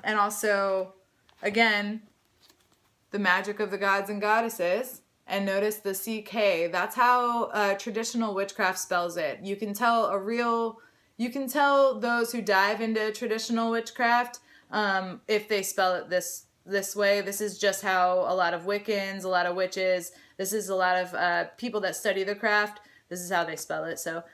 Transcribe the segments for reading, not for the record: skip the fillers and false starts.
And also, again, the magic of the gods and goddesses. And notice the CK. That's how traditional witchcraft spells it. You can tell those who dive into traditional witchcraft if they spell it this way. This is just how a lot of Wiccans, a lot of witches, this is a lot of people that study the craft. This is how they spell it. So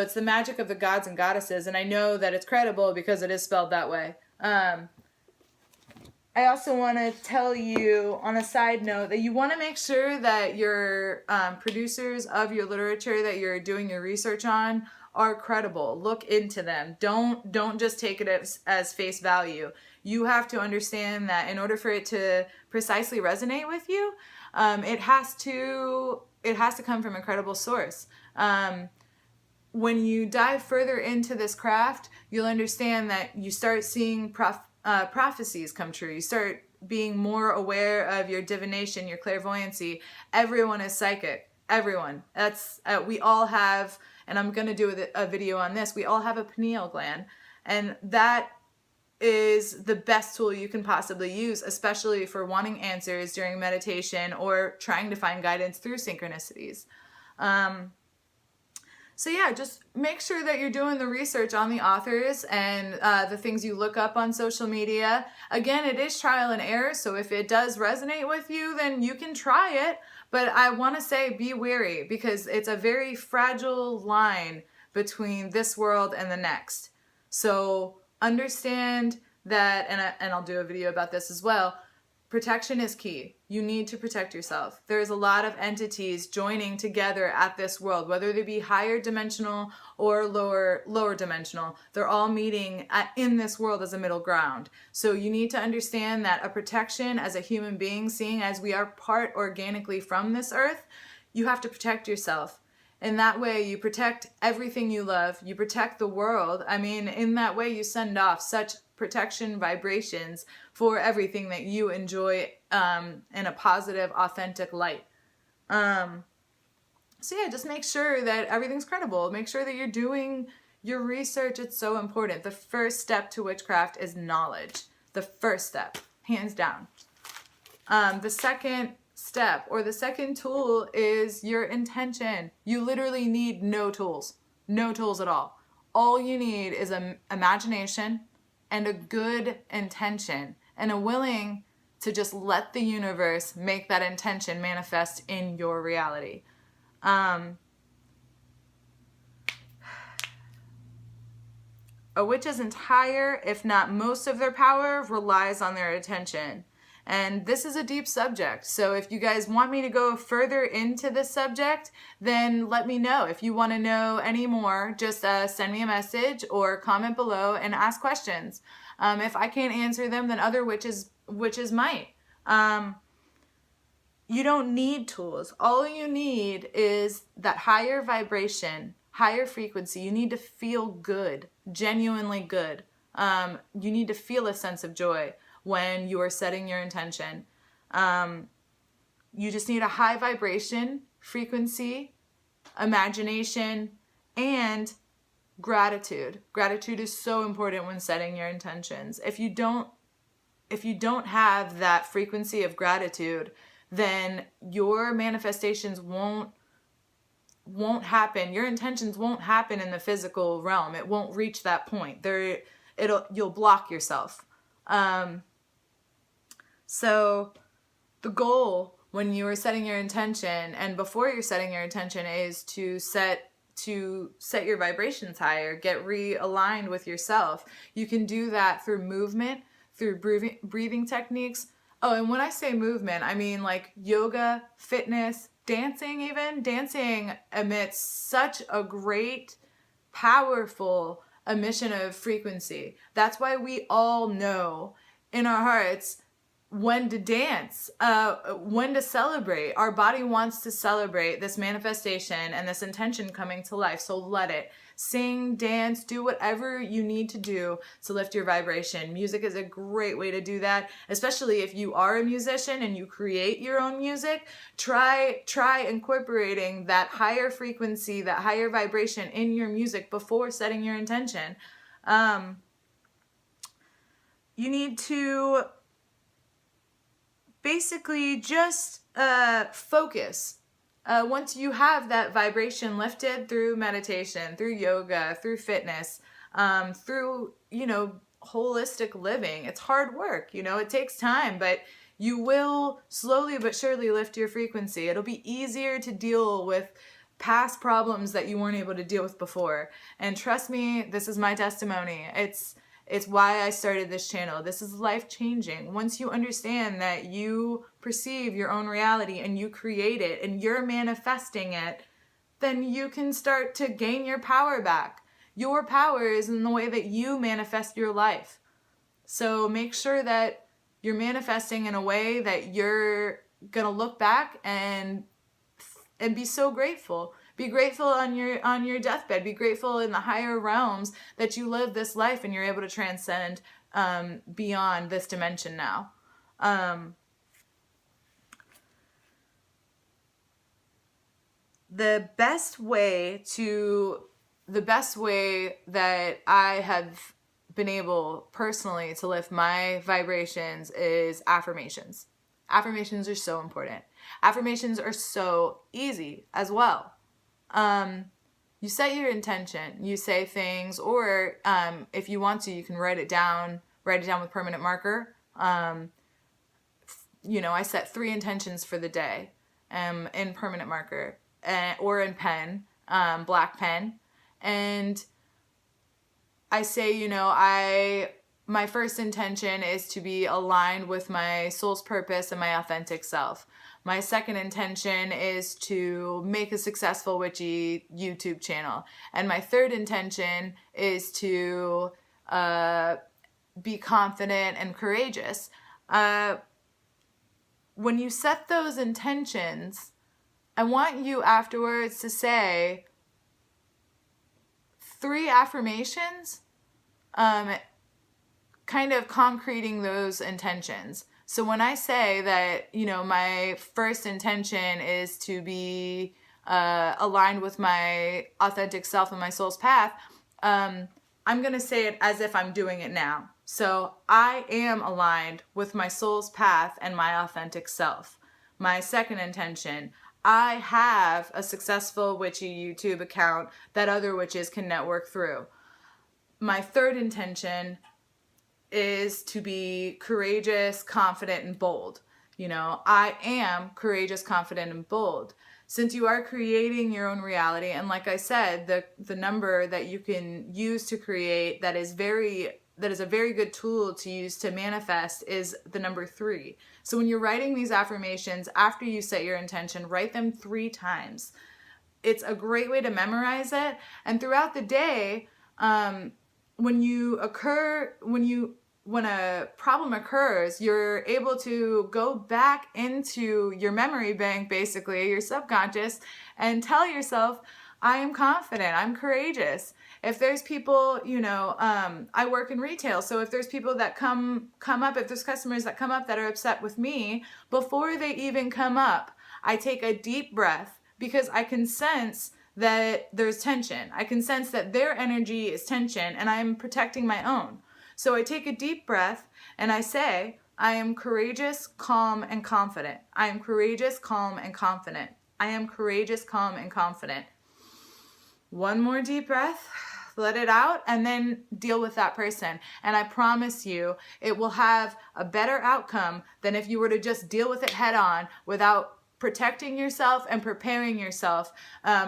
it's the magic of the gods and goddesses, and I know that it's credible because it is spelled that way. I also want to tell you on a side note that you want to make sure that your producers of your literature that you're doing your research on are credible. Look into them. Don't just take it as face value. You have to understand that in order for it to precisely resonate with you, it has to come from a credible source. When you dive further into this craft, you'll understand that you start seeing prophecies come true. You start being more aware of your divination, your clairvoyancy. Everyone is psychic. Everyone. That's we all have, and I'm going to do a video on this. We all have a pineal gland, and that is the best tool you can possibly use, especially for wanting answers during meditation or trying to find guidance through synchronicities. So yeah, just make sure that you're doing the research on the authors and the things you look up on social media. Again, it is trial and error, so if it does resonate with you, then you can try it. But I want to say be wary, because it's a very fragile line between this world and the next. So understand that, and I'll do a video about this as well, protection is key. You need to protect yourself. There's a lot of entities joining together at this world, whether they be higher dimensional or lower dimensional. They're all meeting in this world as a middle ground. So you need to understand that a protection as a human being, seeing as we are part organically from this earth, you have to protect yourself. In that way, you protect everything you love. You protect the world. I mean, in that way, you send off such protection vibrations for everything that you enjoy in a positive, authentic light. So yeah, just make sure that everything's credible. Make sure that you're doing your research. It's so important. The first step to witchcraft is knowledge. The first step, hands down. The second step, or the second tool, is your intention. You literally need no tools. No tools at all. All you need is an imagination and a good intention, and a willing to just let the universe make that intention manifest in your reality. A witch's entire, if not most of their power, relies on their attention. And this is a deep subject. So if you guys want me to go further into this subject, then let me know. If you want to know any more, just send me a message or comment below and ask questions. If I can't answer them, then other witches might. You don't need tools. All you need is that higher vibration, higher frequency. You need to feel good, genuinely good. You need to feel a sense of joy when you are setting your intention. You just need a high vibration, frequency, imagination, and gratitude. Gratitude is so important when setting your intentions. If you don't have that frequency of gratitude, then your manifestations won't happen. Your intentions won't happen in the physical realm. It won't reach that point. You'll block yourself. So the goal when you are setting your intention and before you're setting your intention is to set your vibrations higher, get realigned with yourself. You can do that through movement, through breathing techniques. Oh, and when I say movement, I mean like yoga, fitness, dancing even. Dancing emits such a great, powerful emission of frequency. That's why we all know in our hearts when to dance, when to celebrate. Our body wants to celebrate this manifestation and this intention coming to life. So let it. Sing, dance, do whatever you need to do to lift your vibration. Music is a great way to do that, especially if you are a musician and you create your own music. Try incorporating that higher frequency, that higher vibration in your music before setting your intention. you need to basically just focus. Once you have that vibration lifted through meditation, through yoga, through fitness, through, holistic living, it's hard work, it takes time, but you will slowly but surely lift your frequency. It'll be easier to deal with past problems that you weren't able to deal with before. And trust me, this is my testimony. It's why I started this channel. This is life-changing. Once you understand that you perceive your own reality and you create it and you're manifesting it, then you can start to gain your power back. Your power is in the way that you manifest your life. So make sure that you're manifesting in a way that you're going to look back and be so grateful. Be grateful on your deathbed. Be grateful in the higher realms that you live this life and you're able to transcend beyond this dimension now. The best way that I have been able personally to lift my vibrations is affirmations. Affirmations are so important. Affirmations are so easy as well. You set your intention, you say things, or if you want to, you can write it down with permanent marker. I set 3 intentions for the day in permanent marker or in pen, black pen. And I say, my first intention is to be aligned with my soul's purpose and my authentic self. My second intention is to make a successful witchy YouTube channel. And my third intention is to be confident and courageous. When you set those intentions, I want you afterwards to say 3 affirmations, kind of concreting those intentions. So when I say that, my first intention is to be aligned with my authentic self and my soul's path, I'm going to say it as if I'm doing it now. So I am aligned with my soul's path and my authentic self. My second intention, I have a successful witchy YouTube account that other witches can network through. My third intention is to be courageous, confident, and bold. I am courageous, confident, and bold. Since you are creating your own reality, and like I said, the number that you can use to create that is a very good tool to use to manifest is the number 3. So when you're writing these affirmations, after you set your intention, write them 3 times. It's a great way to memorize it. And throughout the day, when a problem occurs, you're able to go back into your memory bank, basically, your subconscious, and tell yourself, I am confident, I'm courageous. If there's people, I work in retail, so if there's people that come up, if there's customers that come up that are upset with me, before they even come up, I take a deep breath because I can sense that there's tension. I can sense that their energy is tension and I'm protecting my own. So I take a deep breath and I say, I am courageous, calm, and confident. I am courageous, calm, and confident. I am courageous, calm, and confident. One more deep breath, let it out, and then deal with that person. And I promise you, it will have a better outcome than if you were to just deal with it head on without protecting yourself and preparing yourself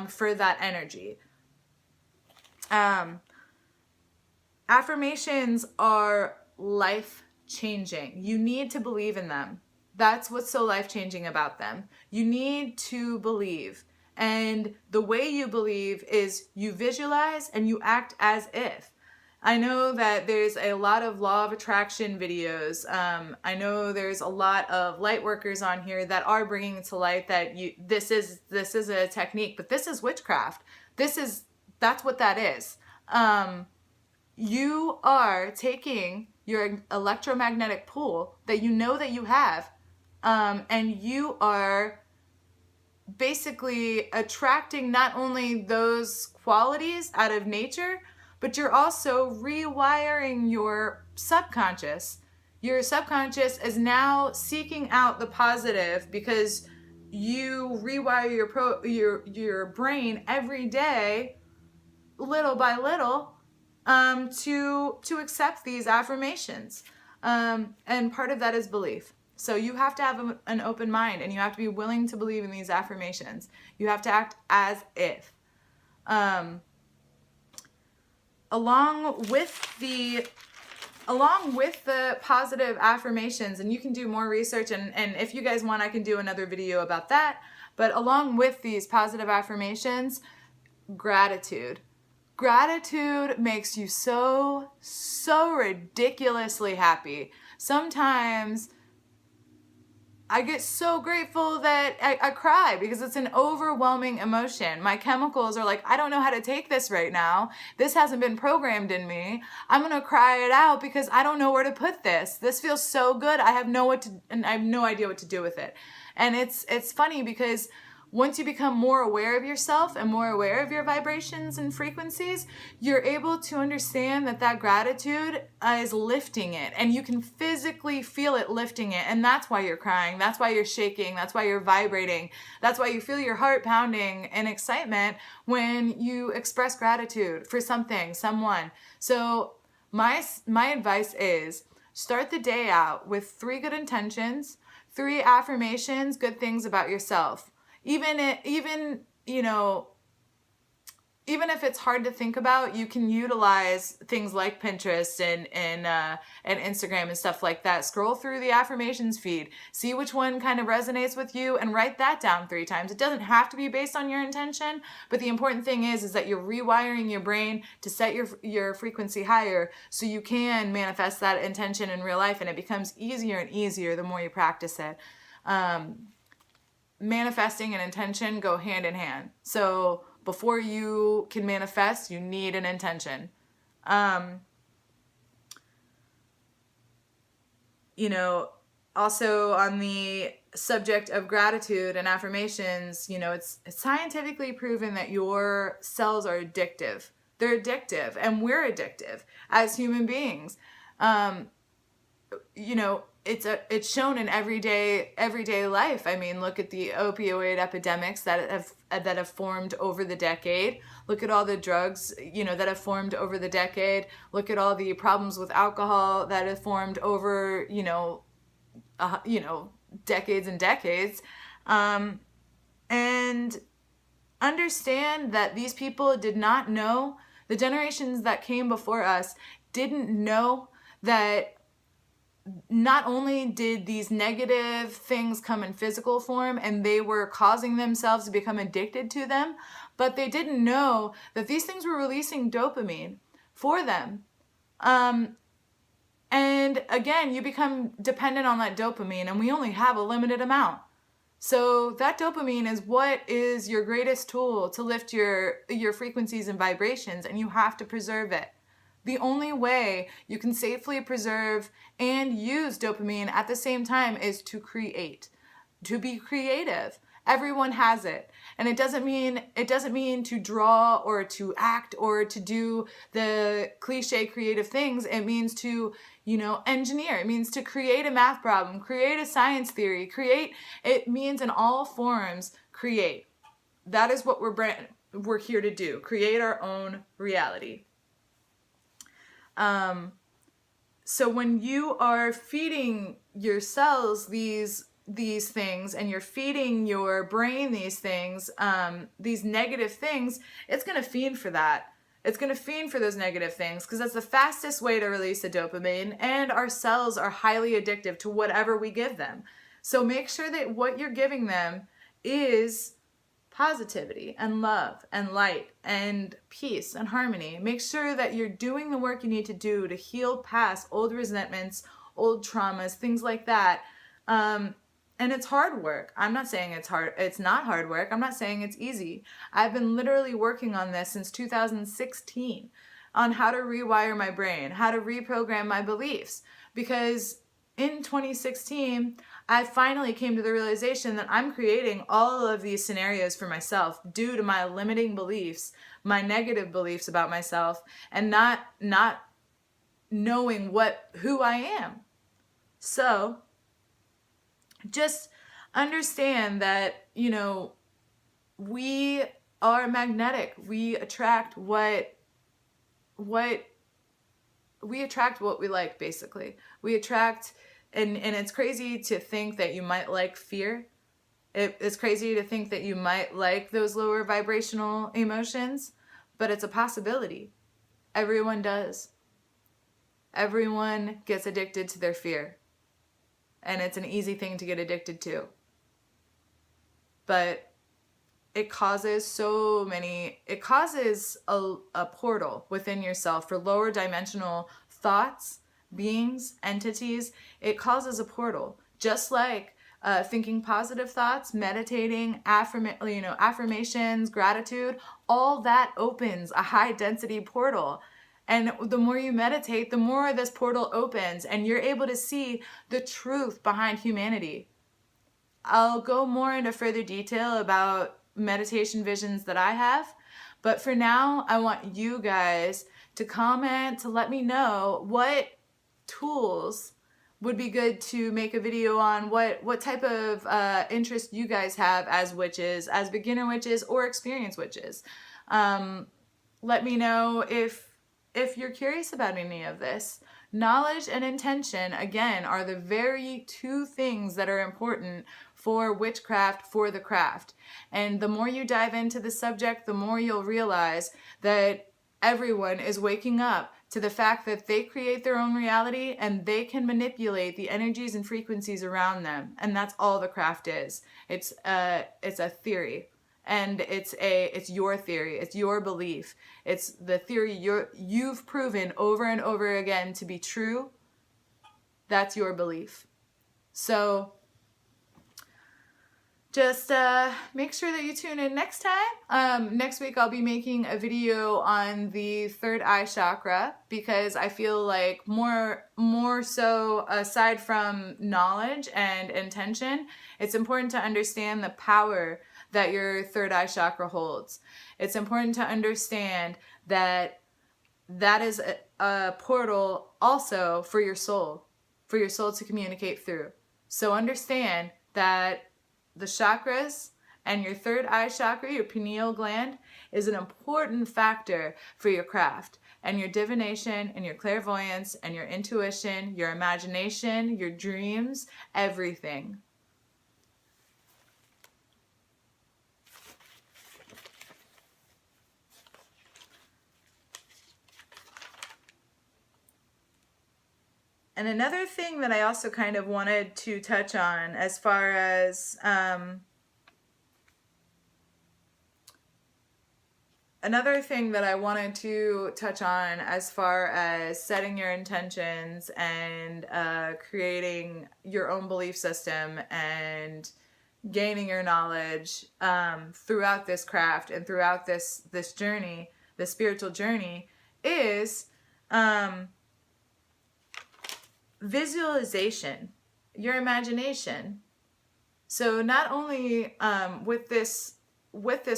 for that energy. Affirmations are life-changing. You need to believe in them. That's what's so life-changing about them. You need to believe. And the way you believe is you visualize and you act as if. I know that there's a lot of law of attraction videos. I know there's a lot of light workers on here that are bringing to light that this is a technique, but this is witchcraft. That's what that is. You are taking your electromagnetic pull that you know that you have, and you are basically attracting not only those qualities out of nature, but you're also rewiring your subconscious. Your subconscious is now seeking out the positive because you rewire your brain every day, little by little, to accept these affirmations. And part of that is belief. So you have to have an open mind, and you have to be willing to believe in these affirmations. You have to act as if. Along with the positive affirmations, and you can do more research, and if you guys want, I can do another video about that. But along with these positive affirmations, gratitude. Gratitude makes you so ridiculously happy. Sometimes I get so grateful that I cry because it's an overwhelming emotion. My chemicals are like, I don't know how to take this right now. This hasn't been programmed in me. I'm going to cry it out because I don't know where to put this. This feels so good. I have no idea what to do with it. And it's funny because once you become more aware of yourself and more aware of your vibrations and frequencies, you're able to understand that gratitude is lifting it, and you can physically feel it lifting it. And that's why you're crying. That's why you're shaking. That's why you're vibrating. That's why you feel your heart pounding in excitement when you express gratitude for something, someone. So my advice is start the day out with 3 good intentions, 3 affirmations, good things about yourself. Even if it's hard to think about, you can utilize things like Pinterest and Instagram and stuff like that. Scroll through the affirmations feed, see which one kind of resonates with you, and write that down 3 times. It doesn't have to be based on your intention, but the important thing is that you're rewiring your brain to set your frequency higher so you can manifest that intention in real life, and it becomes easier and easier the more you practice it. Manifesting and intention go hand in hand. So before you can manifest, you need an intention. Also on the subject of gratitude and affirmations, it's scientifically proven that your cells are addictive. They're addictive, and we're addictive as human beings. It's shown in everyday life. I mean, look at the opioid epidemics that have formed over the decade. Look at all the drugs, that have formed over the decade. Look at all the problems with alcohol that have formed over, decades and decades. And understand that these people did not know, the generations that came before us didn't know that not only did these negative things come in physical form and they were causing themselves to become addicted to them, but they didn't know that these things were releasing dopamine for them. And again, you become dependent on that dopamine, and we only have a limited amount. So that dopamine is what is your greatest tool to lift your frequencies and vibrations, and you have to preserve it. The only way you can safely preserve and use dopamine at the same time is to create, to be creative. Everyone has it. And it doesn't mean to draw or to act or to do the cliche creative things. It means to, engineer. It means to create a math problem, create a science theory, it means in all forms, create. That is what we're here to do. Create our own reality. So when you are feeding your cells these things, and you're feeding your brain these things, these negative things, it's going to fiend for that. It's going to fiend for those negative things because that's the fastest way to release the dopamine, and our cells are highly addictive to whatever we give them. So make sure that what you're giving them is positivity and love and light and peace and harmony. Make sure that you're doing the work you need to do to heal past old resentments, old traumas, things like that. And it's hard work. I'm not saying it's hard. It's not hard work. I'm not saying it's easy. I've been literally working on this since 2016 on how to rewire my brain, how to reprogram my beliefs, because in 2016, I finally came to the realization that I'm creating all of these scenarios for myself due to my limiting beliefs, my negative beliefs about myself, and not knowing who I am. So just understand that, we are magnetic. We attract what we like, basically. We attract, and it's crazy to think that you might like fear. It's crazy to think that you might like those lower vibrational emotions, but it's a possibility. Everyone does. Everyone gets addicted to their fear. And it's an easy thing to get addicted to. But it causes a portal within yourself for lower dimensional thoughts, beings, entities. It causes a portal. Just like thinking positive thoughts, meditating, affirmations, gratitude, all that opens a high density portal. And the more you meditate, the more this portal opens and you're able to see the truth behind humanity. I'll go more into further detail about meditation visions that I have, but for now, I want you guys to comment to let me know what tools would be good to make a video on, what type of interest you guys have as witches, as beginner witches or experienced witches. Let me know if you're curious about any of this. Knowledge and intention, again, are the very two things that are important for witchcraft, for the craft. And the more you dive into the subject, the more you'll realize that everyone is waking up to the fact that they create their own reality and they can manipulate the energies and frequencies around them. And that's all the craft is. It's a theory. And it's your theory, it's your belief, it's the theory you've proven over and over again to be true. That's your belief. So just make sure that you tune in next time. Next week I'll be making a video on the third eye chakra, because I feel like more so, aside from knowledge and intention, it's important to understand the power that your third eye chakra holds. It's important to understand that is a portal also for your soul to communicate through. So understand that the chakras and your third eye chakra, your pineal gland, is an important factor for your craft and your divination and your clairvoyance and your intuition, your imagination, your dreams, everything. And another thing that I also kind of wanted to touch on as far as setting your intentions and creating your own belief system and gaining your knowledge throughout this craft and throughout this journey, the spiritual journey, is visualization, your imagination. So not only with this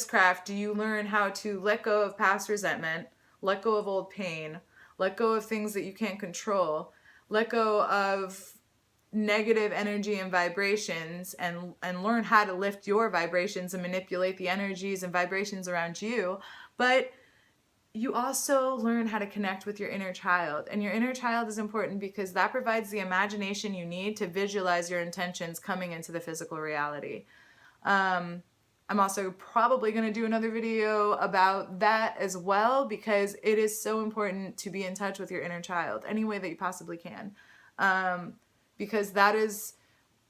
craft do you learn how to let go of past resentment, let go of old pain, let go of things that you can't control, let go of negative energy and vibrations, and learn how to lift your vibrations and manipulate the energies and vibrations around you, but you also learn how to connect with your inner child. And your inner child is important because that provides the imagination you need to visualize your intentions coming into the physical reality. I'm also probably going to do another video about that as well, because it is so important to be in touch with your inner child any way that you possibly can. Because that is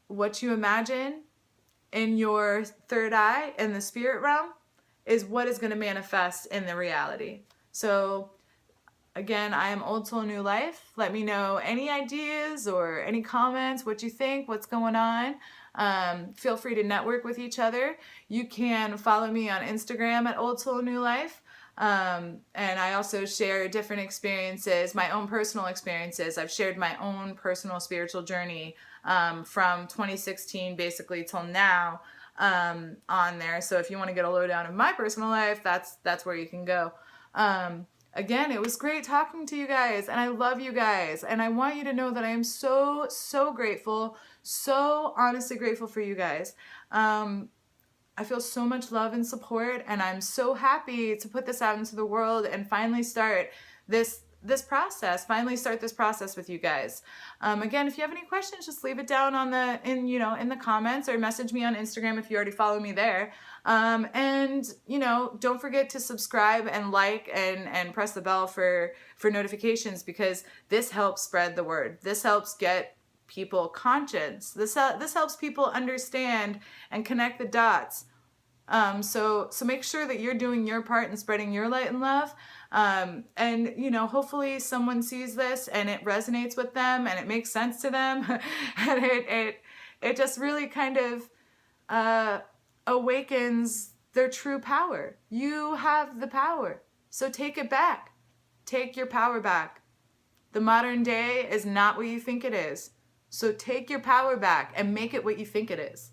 what you imagine in your third eye in the spirit realm is what is going to manifest in the reality. So again, I am Old Soul New Life. Let me know any ideas or any comments, what you think, what's going on. Feel free to network with each other. You can follow me on Instagram at Old Soul New Life. And I also share different experiences, my own personal experiences. I've shared my own personal spiritual journey from 2016 basically till now on there. So if you want to get a lowdown of my personal life, that's where you can go. Again, it was great talking to you guys, and I love you guys, and I want you to know that I am so, so grateful, so honestly grateful for you guys. I feel so much love and support, and I'm so happy to put this out into the world and finally start this process. Finally start this process with you guys. Again, if you have any questions, just leave it down in the comments, or message me on Instagram if you already follow me there. And don't forget to subscribe and like and press the bell for notifications, because this helps spread the word. This helps get people conscious. This helps people understand and connect the dots. So make sure that you're doing your part in spreading your light and love. And hopefully someone sees this and it resonates with them and it makes sense to them. And it just really kind of awakens their true power. You have the power. So take it back. Take your power back. The modern day is not what you think it is. So take your power back and make it what you think it is.